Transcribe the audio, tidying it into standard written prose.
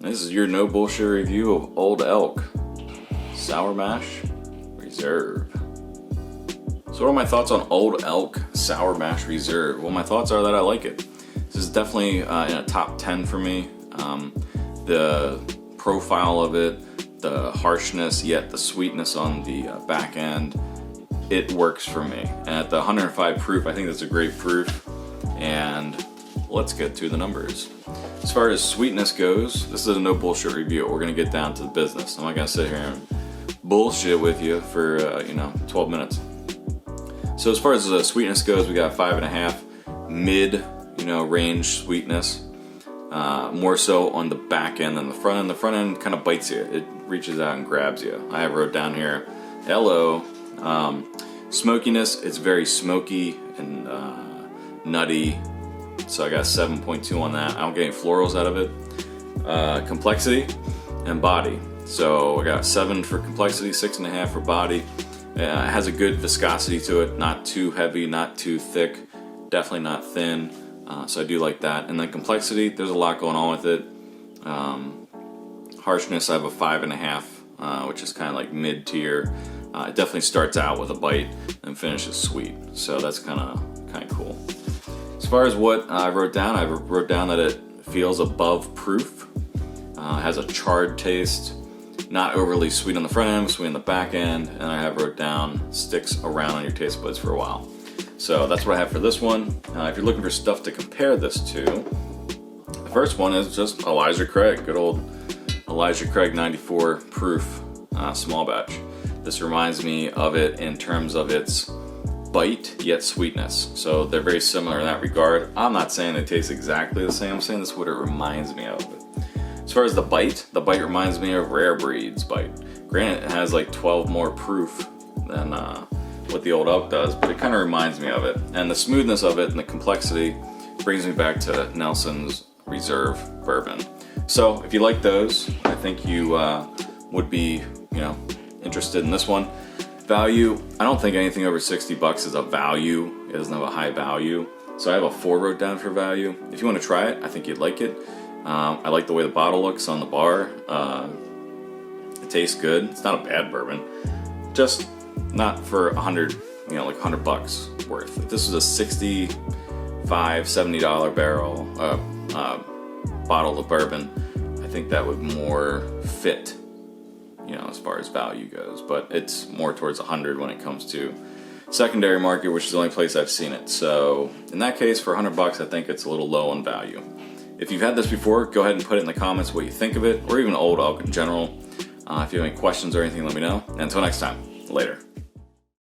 This is your no bullshit review of Old Elk Sour Mash Reserve. So what are my thoughts on Old Elk Sour Mash Reserve? Well, my thoughts are that I like it. This is definitely in a top 10 for me. The profile of it, the harshness, yet the sweetness on the back end, it works for me. And at the 105 proof, I think that's a great proof. And let's get to the numbers. As far as sweetness goes, this is a no bullshit review. We're gonna get down to the business. I'm not gonna sit here and bullshit with you for 12 minutes. So as far as the sweetness goes, we got 5.5 mid, range sweetness. More so on the back end than the front end. The front end kind of bites you. It reaches out and grabs you. I have wrote down here, hello. Smokiness, it's very smoky and nutty. So I got 7.2 on that. I don't get any florals out of it. Complexity and body. So I got 7 for complexity, 6.5 for body. It has a good viscosity to it. Not too heavy, not too thick. Definitely not thin. So I do like that. And then complexity, there's a lot going on with it. Harshness, I have a 5.5, which is kind of like mid-tier. It definitely starts out with a bite and finishes sweet. So that's kind of cool. As far as what I wrote down that it feels above proof. Has a charred taste, not overly sweet on the front end, sweet on the back end, and I have wrote down sticks around on your taste buds for a while. So that's what I have for this one. If you're looking for stuff to compare this to, the first one is just Elijah Craig, good old Elijah Craig 94 proof small batch. This reminds me of it in terms of its bite yet sweetness. So they're very similar in that regard. I'm not saying they taste exactly the same. I'm saying this is what it reminds me of. As far as the bite reminds me of Rare Breed's bite. Granted, it has like 12 more proof than what the Old Elk does, but it kind of reminds me of it. And the smoothness of it and the complexity brings me back to Nelson's Reserve Bourbon. So if you like those, I think you would be, interested in this one. Value, I don't think anything over 60 bucks is a value. It doesn't have a high value. So I have a 4 wrote down for value. If you want to try it, I think you'd like it. I like the way the bottle looks on the bar. It tastes good. It's not a bad bourbon. Just not for 100, like 100 bucks worth. If this was a $65, $70 barrel bottle of bourbon, I think that would more fit, as far as value goes. But it's more towards 100 when it comes to secondary market, which is the only place I've seen it. So in that case, for 100 bucks, I think it's a little low on value. If you've had this before, go ahead and put it in the comments what you think of it, or even Old Elk in general. If you have any questions or anything, let me know. And until next time, later.